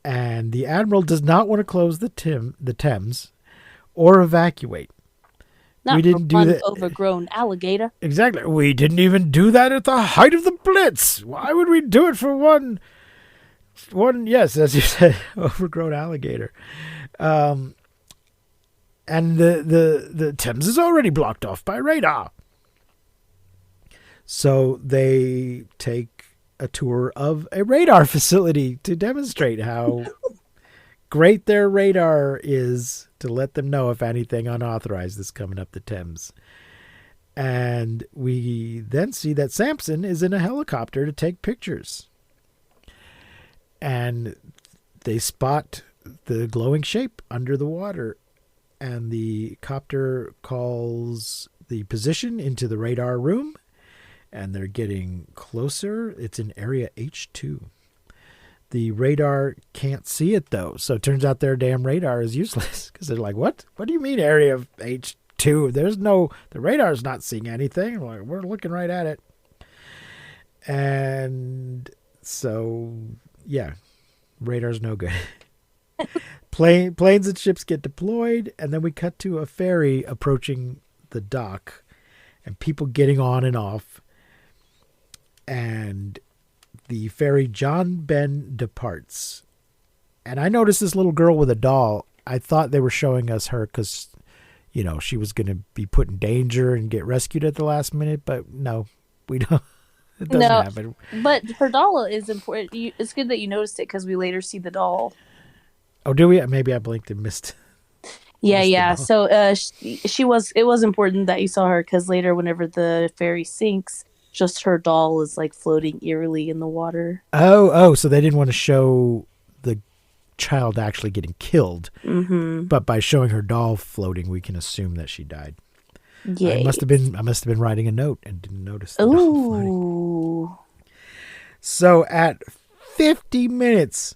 And the Admiral does not want to close the Thames or evacuate. Not We didn't for do one that. overgrown alligator. Exactly. We didn't even do that at the height of the Blitz. Why would we do it for one, yes, as you said, overgrown alligator? And the Thames is already blocked off by radar. So they take a tour of a radar facility to demonstrate how great their radar is, to let them know if anything unauthorized is coming up the Thames. And we then see that Samson is in a helicopter to take pictures. And they spot the glowing shape under the water. And the copter calls the position into the radar room. And they're getting closer. It's in area H2. The radar can't see it, though. So it turns out their damn radar is useless. Because they're like, what? What do you mean area of H2? The radar's not seeing anything. We're looking right at it. And so, yeah, radar's no good. Planes and ships get deployed. And then we cut to a ferry approaching the dock. And people getting on and off. And the ferry John Ben departs. And I noticed this little girl with a doll. I thought they were showing us her because, she was going to be put in danger and get rescued at the last minute. But no, we don't. It doesn't happen. But her doll is important. It's good that you noticed it because we later see the doll. Oh, do we? Maybe I blinked and missed. Yeah. So it was important that you saw her because later, whenever the ferry sinks, just her doll is like floating eerily in the water. Oh, so they didn't want to show the child actually getting killed. Mm-hmm. But by showing her doll floating, we can assume that she died. Yeah. I must have been writing a note and didn't notice the doll floating. Ooh. So at 50 minutes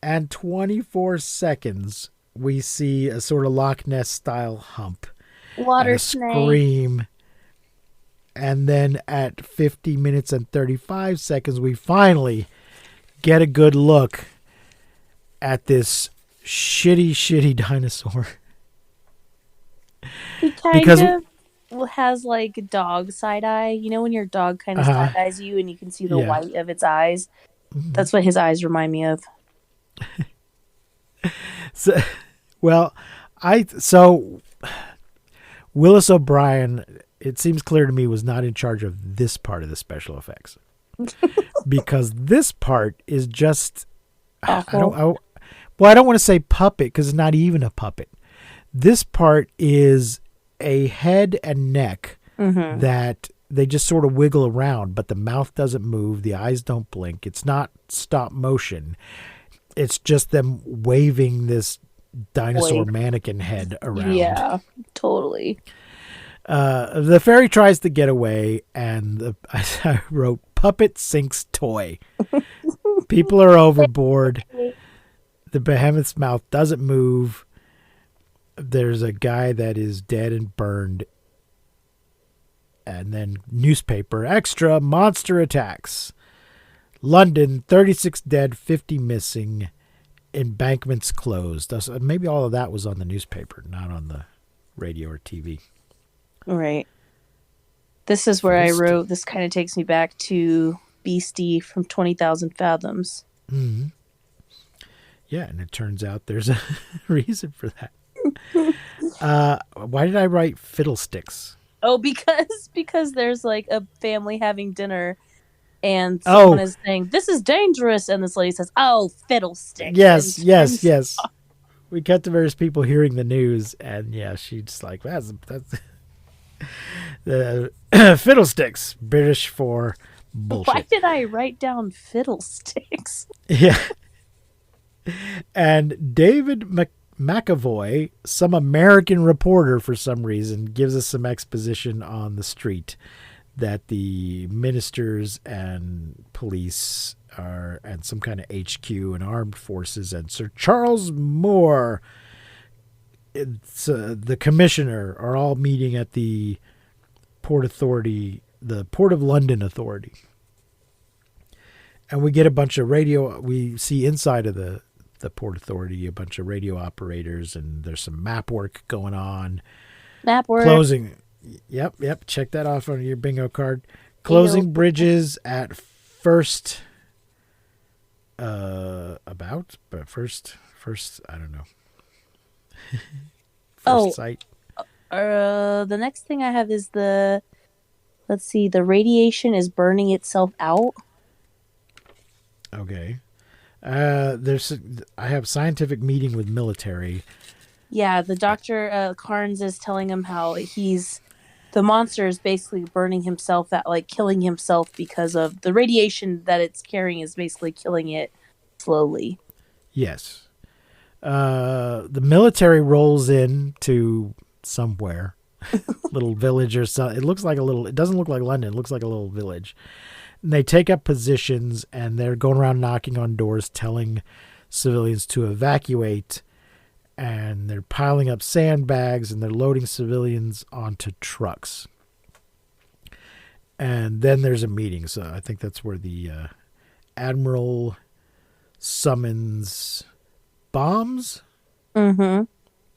and 24 seconds, we see a sort of Loch Ness style hump. Water and a snake. Scream. And then at 50 minutes and 35 seconds, we finally get a good look at this shitty dinosaur. He kind of has like dog side eye. You know when your dog kind of side eyes you and you can see the white of its eyes? Mm-hmm. That's what his eyes remind me of. So Willis O'Brien, it seems clear to me, was not in charge of this part of the special effects. Because this part is just awful. I don't want to say puppet because it's not even a puppet. This part is a head and neck that they just sort of wiggle around, but the mouth doesn't move, the eyes don't blink. It's not stop motion. It's just them waving this dinosaur mannequin head around. Yeah, totally. The ferry tries to get away, and I wrote, puppet sinks toy. People are overboard. The Behemoth's mouth doesn't move. There's a guy that is dead and burned. And then newspaper extra, monster attacks. London, 36 dead, 50 missing. Embankments closed. Maybe all of that was on the newspaper, not on the radio or TV. Right. This is where I wrote, this kind of takes me back to Beastie from 20,000 Fathoms. Mm-hmm. Yeah, and it turns out there's a reason for that. Why did I write fiddlesticks? Oh, because there's like a family having dinner and someone is saying, this is dangerous. And this lady says, oh, fiddlesticks. Yes. We cut to various people hearing the news, and she's like, that's the fiddlesticks, British for Bullshit. Why did I write down fiddlesticks? Yeah. And David McAvoy, some American reporter for some reason, gives us some exposition on the street that the ministers and police are, and some kind of HQ and armed forces, and Sir Charles Moore, the commissioner, are all meeting at the Port Authority, the Port of London Authority. And we get a bunch of we see inside of the Port Authority a bunch of radio operators, and there's some map work going on. Map work. Closing. Yep. Check that off on your bingo card. Closing bridges at first. First, I don't know. First sight. The next thing I have is the radiation is burning itself out. Okay. I have scientific meeting with military. Yeah, the doctor Carnes is telling him how the monster is basically burning himself out, like killing himself because of the radiation that it's carrying is basically killing it slowly. Yes. The military rolls in to somewhere, little village or something. It doesn't look like London. It looks like a little village. And they take up positions, and they're going around knocking on doors, telling civilians to evacuate. And they're piling up sandbags, and they're loading civilians onto trucks. And then there's a meeting. So I think that's where the admiral summons bombs. Mm-hmm.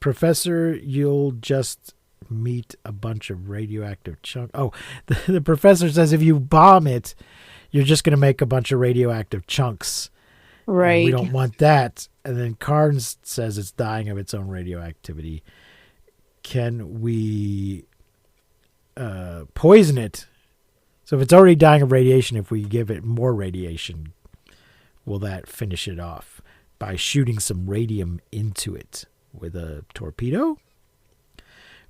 Professor, you'll just meet a bunch of radioactive chunks. Oh, the professor says if you bomb it, you're just going to make a bunch of radioactive chunks. Right. We don't want that. And then Carnes says it's dying of its own radioactivity. Can we poison it? So if it's already dying of radiation, if we give it more radiation, will that finish it off by shooting some radium into it with a torpedo?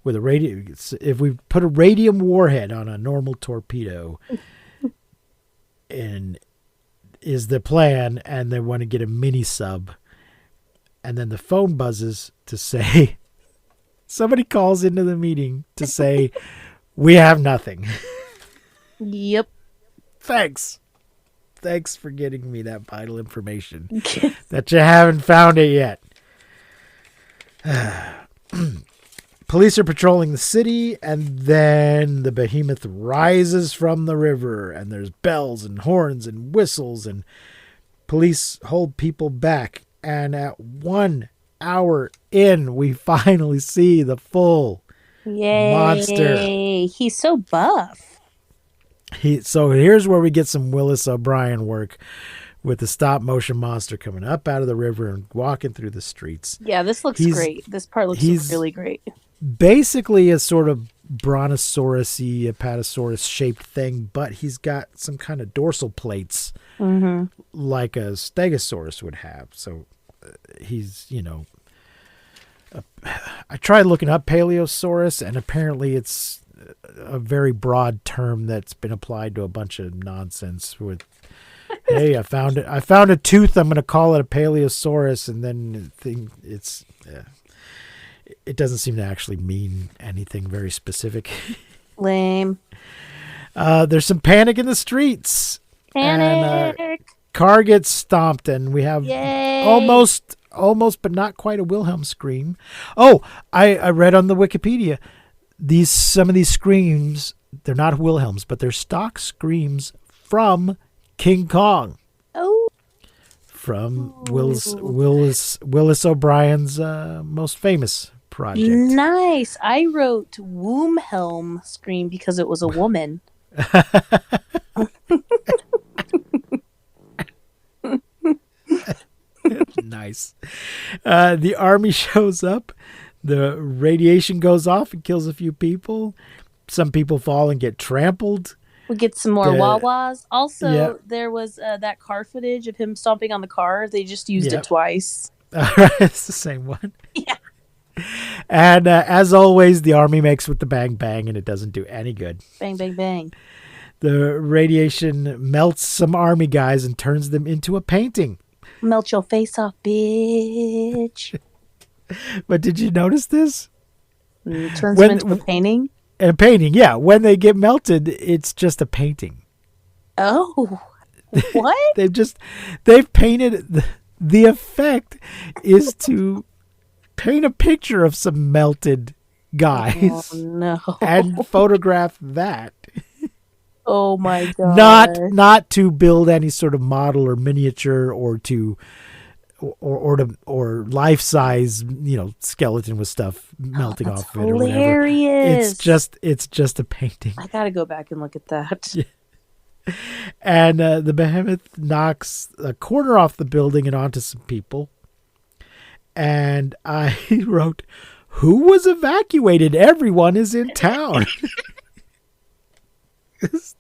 If we put a radium warhead on a normal torpedo, and is the plan, and they want to get a mini sub, and then the phone buzzes to say, somebody calls into the meeting to say, we have nothing. Yep. Thanks for getting me that vital information that you haven't found it yet. Police are patrolling the city, and then the Behemoth rises from the river, and there's bells and horns and whistles, and police hold people back. And at 1 hour in, we finally see the full monster. He's so buff. So here's where we get some Willis O'Brien work with the stop motion monster coming up out of the river and walking through the streets. Yeah, this looks great. This part looks really great. Basically a sort of brontosaurus-y, apatosaurus shaped thing, but he's got some kind of dorsal plates like a stegosaurus would have. So he's, I tried looking up Paleosaurus, and apparently it's a very broad term that's been applied to a bunch of nonsense with, hey, I found a tooth, I'm going to call it a Paleosaurus, and then it doesn't seem to actually mean anything very specific. Lame. There's some panic in the streets. Panic. And car gets stomped, and we have almost, but not quite a Wilhelm scream. Oh, I read on the Wikipedia, some of these screams, they're not Wilhelms, but they're stock screams from King Kong. Oh. From Willis O'Brien's most famous project. Nice. I wrote Wombhelm scream because it was a woman. Nice. The army shows up. The radiation goes off and kills a few people. Some people fall and get trampled. We get some more wah-wahs. Also, there was that car footage of him stomping on the car. They just used it twice. It's the same one. Yeah. And as always, the army makes with the bang bang, and it doesn't do any good. Bang, bang, bang. The radiation melts some army guys and turns them into a painting. Melt your face off, bitch. But did you notice this? Turns them into a painting? A painting, yeah. When they get melted, it's just a painting. Oh, what? They've painted, the effect is to paint a picture of some melted guys. Oh, no. And photograph that. Oh my god. Not to build any sort of model or miniature or life size, skeleton with stuff melting off it or whatever. Hilarious. It's just a painting. I gotta go back and look at that. Yeah. And the Behemoth knocks a corner off the building and onto some people. And I wrote, "Who was evacuated? Everyone is in town."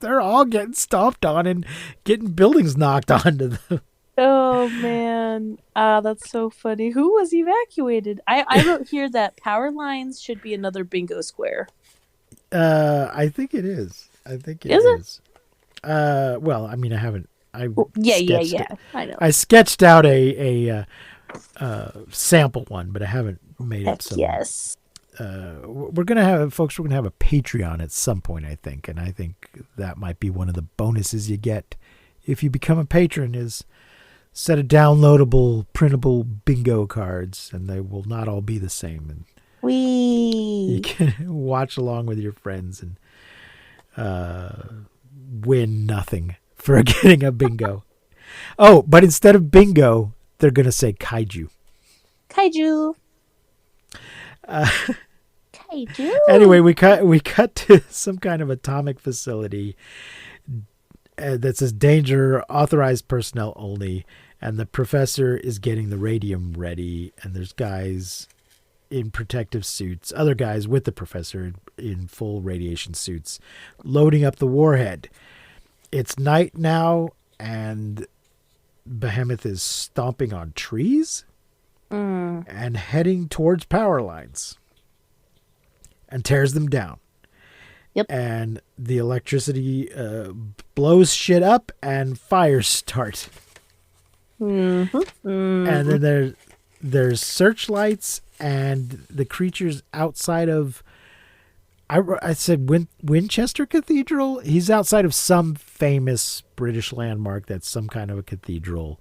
They're all getting stomped on and getting buildings knocked onto them. Oh man, that's so funny. Who was evacuated? I wrote here that power lines should be another bingo square. I think it is. I think it is. Well, I mean, I haven't. Yeah. I know. I sketched out a sample one, but I haven't made up some. Yes. We're gonna have a Patreon at some point, I think, and I think that might be one of the bonuses you get if you become a patron is set of downloadable, printable bingo cards, and they will not all be the same. And you can watch along with your friends and win nothing for getting a bingo. Oh, but instead of bingo, they're gonna say kaiju. Kaiju. Anyway, we cut to some kind of atomic facility that says danger, authorized personnel only, and the professor is getting the radium ready, and there's guys in protective suits, other guys with the professor in full radiation suits, loading up the warhead. It's night now, and Behemoth is stomping on trees and heading towards power lines. And tears them down. Yep. And the electricity blows shit up and fires start. Mm-hmm. Mm-hmm. And then there's searchlights and the creatures outside of, I said Winchester Cathedral? He's outside of some famous British landmark that's some kind of a cathedral.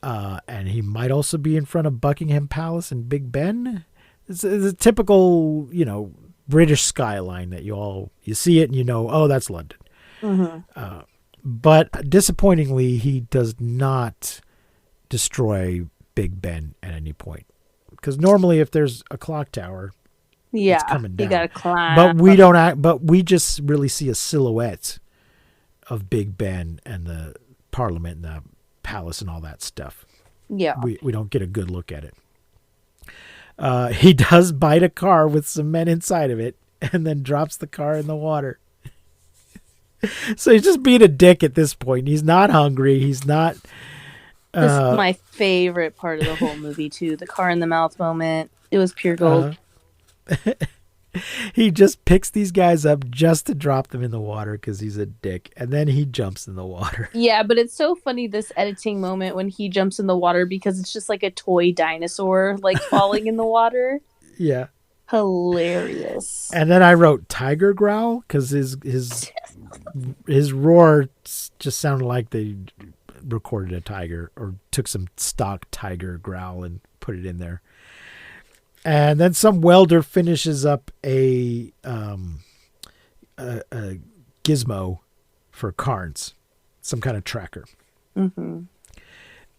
And he might also be in front of Buckingham Palace and Big Ben. It's a typical, British skyline that you see it and oh, that's London. Mm-hmm. But disappointingly, he does not destroy Big Ben at any point. Because normally, if there's a clock tower, it's coming down. You gotta climb. But we just really see a silhouette of Big Ben and the Parliament and the palace and all that stuff. Yeah, we don't get a good look at it. He does bite a car with some men inside of it and then drops the car in the water. So he's just being a dick at this point. He's not hungry. He's not. This is my favorite part of the whole movie, too. The car in the mouth moment. It was pure gold. He just picks these guys up just to drop them in the water because he's a dick. And then he jumps in the water. Yeah, but it's so funny, this editing moment when he jumps in the water, because it's just like a toy dinosaur, falling in the water. Yeah. Hilarious. And then I wrote tiger growl because his roar just sounded like they recorded a tiger or took some stock tiger growl and put it in there. And then some welder finishes up a gizmo for Carnes, some kind of tracker. Mm-hmm.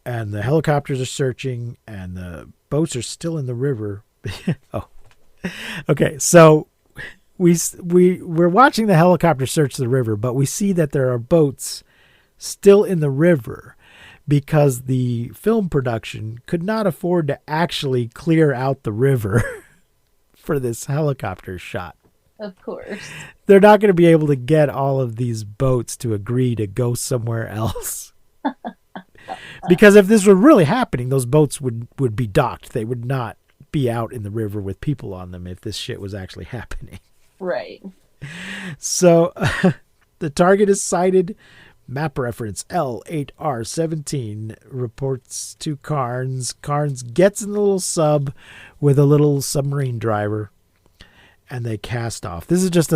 And the helicopters are searching, and the boats are still in the river. Oh, okay. So we're watching the helicopter search the river, but we see that there are boats still in the river, because the film production could not afford to actually clear out the river for this helicopter shot. Of course. They're not going to be able to get all of these boats to agree to go somewhere else. Because if this were really happening, those boats would be docked. They would not be out in the river with people on them if this shit was actually happening. Right. So The target is sighted. Map reference L8R17 reports to Carnes. Carnes gets in the little sub with a little submarine driver, and they cast off. This is just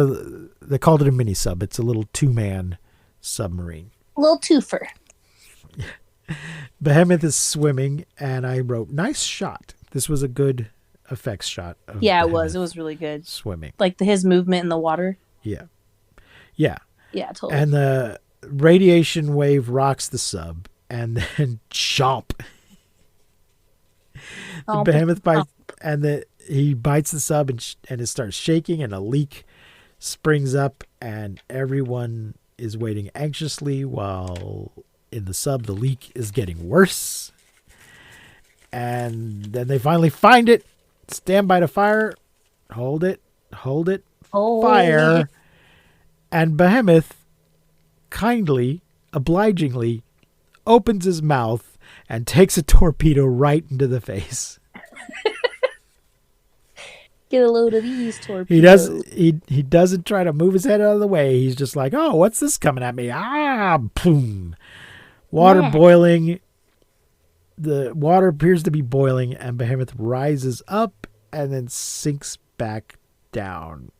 they called it a mini sub. It's a little 2-man submarine. A little twofer. Behemoth is swimming, and I wrote, nice shot. This was a good effects shot. Of Yeah, it Behemoth was. It was really good. swimming. Like his movement in the water. Yeah. Yeah, totally. And the radiation wave rocks the sub, and then chomp. The Behemoth bites, and he bites the sub, and it starts shaking, and a leak springs up, and everyone is waiting anxiously while in the sub the leak is getting worse. And then they finally find it. Stand by to fire. Hold it. Fire. And Behemoth kindly, obligingly opens his mouth and takes a torpedo right into the face. Get a load of these torpedoes. He doesn't try to move his head out of the way. He's just like, oh, what's this coming at me? Ah, boom. Water boiling. The water appears to be boiling, and Behemoth rises up and then sinks back down.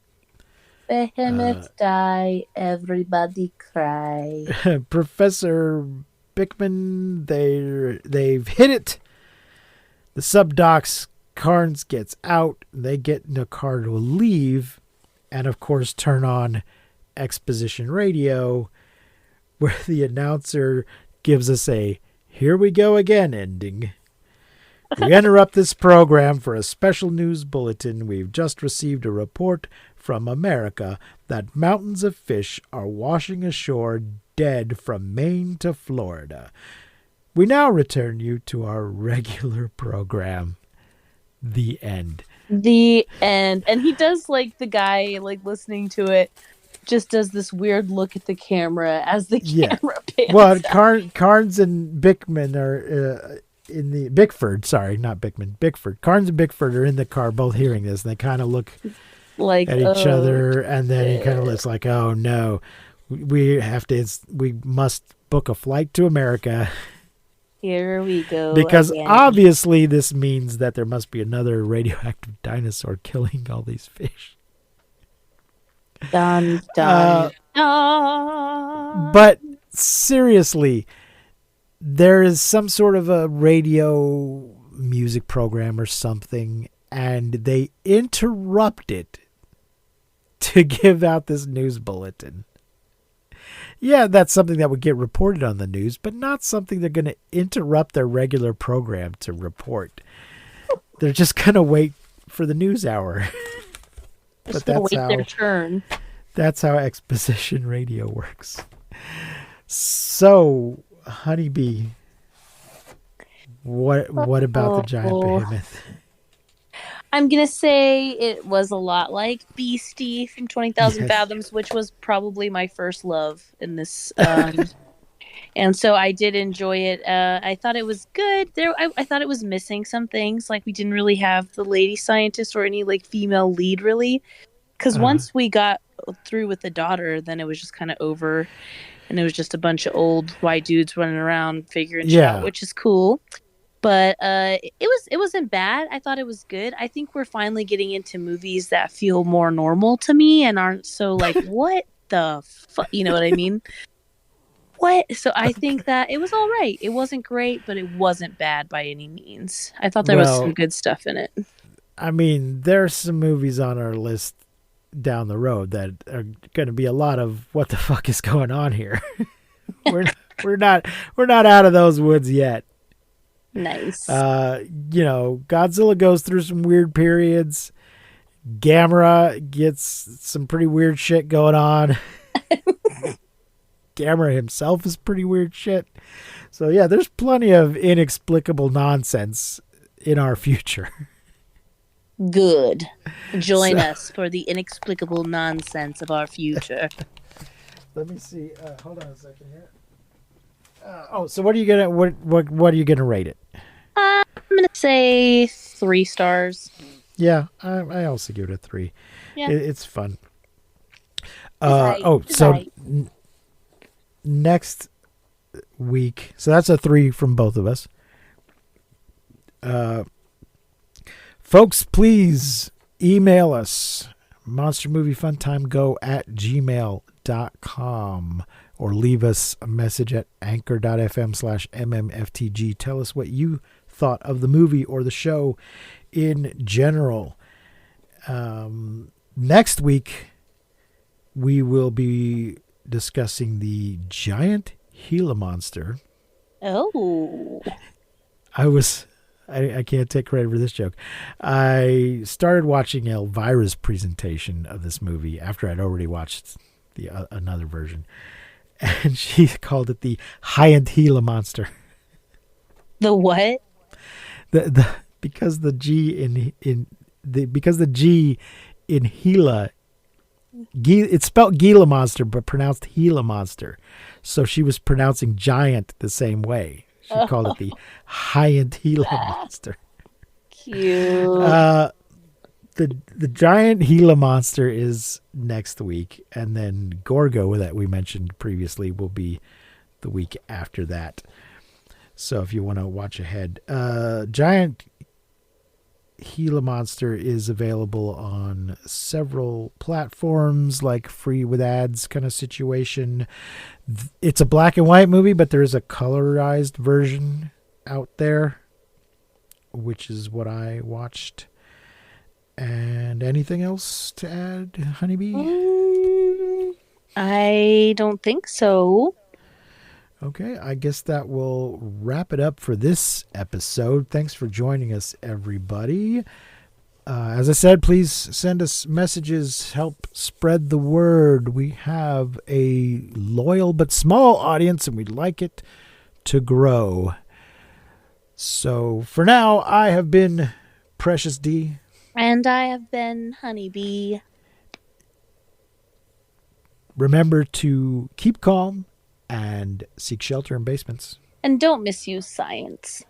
Behemoth die, everybody cry. Professor Bickman, they've hit it. The sub docks. Carnes gets out. They get in a car to leave, and of course turn on exposition radio, where the announcer gives us a "Here we go again" ending. We interrupt this program for a special news bulletin. We've just received a report from America that mountains of fish are washing ashore dead from Maine to Florida. We now return you to our regular program. The end. The end. And he does, like, the guy, like, listening to it, just does this weird look at the camera as the camera pans out. Carnes and Bickman are in the... Bickford, sorry, not Bickman. Bickford. Carnes and Bickford are in the car, both hearing this, and they kind of look like at each other, and then he kind of looks like, oh, no. We must book a flight to America. Here we go. Because again. obviously this means that there must be another radioactive dinosaur killing all these fish. Dun, dun, dun. But seriously, there is some sort of a radio music program or something, and they interrupt it to give out this news bulletin. Yeah, that's something that would get reported on the news, but not something they're going to interrupt their regular program to report. They're just going to wait for the news hour. Just gonna wait their turn. That's how exposition radio works. So, Honeybee, what about the giant behemoth? I'm going to say it was a lot like Beastie from 20,000 Yes. Fathoms, which was probably my first love in this. And so I did enjoy it. I thought it was good. I thought it was missing some things. Like we didn't really have the lady scientist or any like female lead really. Because once we got through with the daughter, then it was just kind of over. And it was just a bunch of old white dudes running around figuring shit out, which is cool. But it wasn't bad. I thought it was good. I think we're finally getting into movies that feel more normal to me and aren't so like, what the fuck? You know what I mean? What? So I think that it was all right. It wasn't great, but it wasn't bad by any means. I thought there was some good stuff in it. I mean, there's some movies on our list down the road that are going to be a lot of what the fuck is going on here. we're not out of those woods yet. Nice. Godzilla goes through some weird periods. Gamera gets some pretty weird shit going on. Gamera himself is pretty weird shit. So yeah, there's plenty of inexplicable nonsense in our future. Good. Join us for the inexplicable nonsense of our future. Let me see. Hold on a second here. So what are you gonna rate it? I'm gonna say 3 stars. Yeah, I also give it a 3. Yeah. It's fun. next week, so that's a 3 from both of us. Folks, please email us, monstermoviefuntimego@gmail.com, or leave us a message at anchor.fm/mmftg. Tell us what you thought of the movie or the show in general. Next week, we will be discussing the giant Gila monster. Oh. I can't take credit for this joke. I started watching Elvira's presentation of this movie after I'd already watched the another version, and she called it the giant Gila monster. The what? Because the G in Gila, it's spelled Gila monster but pronounced Gila monster, so she was pronouncing giant the same way. She called it the giant Gila monster. Cute. The giant Gila monster is next week, and then Gorgo, that we mentioned previously, will be the week after that. So if you want to watch ahead, giant Gila monster is available on several platforms, like free with ads kind of situation. It's a black and white movie, but there is a colorized version out there, which is what I watched. And anything else to add, Honeybee? I don't think so. Okay, I guess that will wrap it up for this episode. Thanks for joining us, everybody. As I said, please send us messages, help spread the word. We have a loyal but small audience, and we'd like it to grow. So for now, I have been Precious D. And I have been Honeybee. Remember to keep calm and seek shelter in basements. And don't misuse science.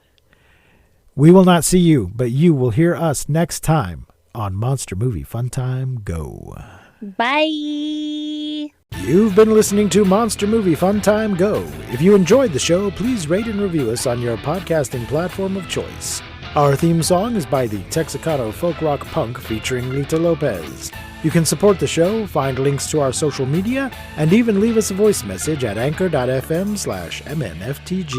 We will not see you, but you will hear us next time on Monster Movie Funtime Go. Bye. You've been listening to Monster Movie Funtime Go. If you enjoyed the show, please rate and review us on your podcasting platform of choice. Our theme song is by the Texicano Folk Rock Punk featuring Lita Lopez. You can support the show, find links to our social media, and even leave us a voice message at anchor.fm/mmftg.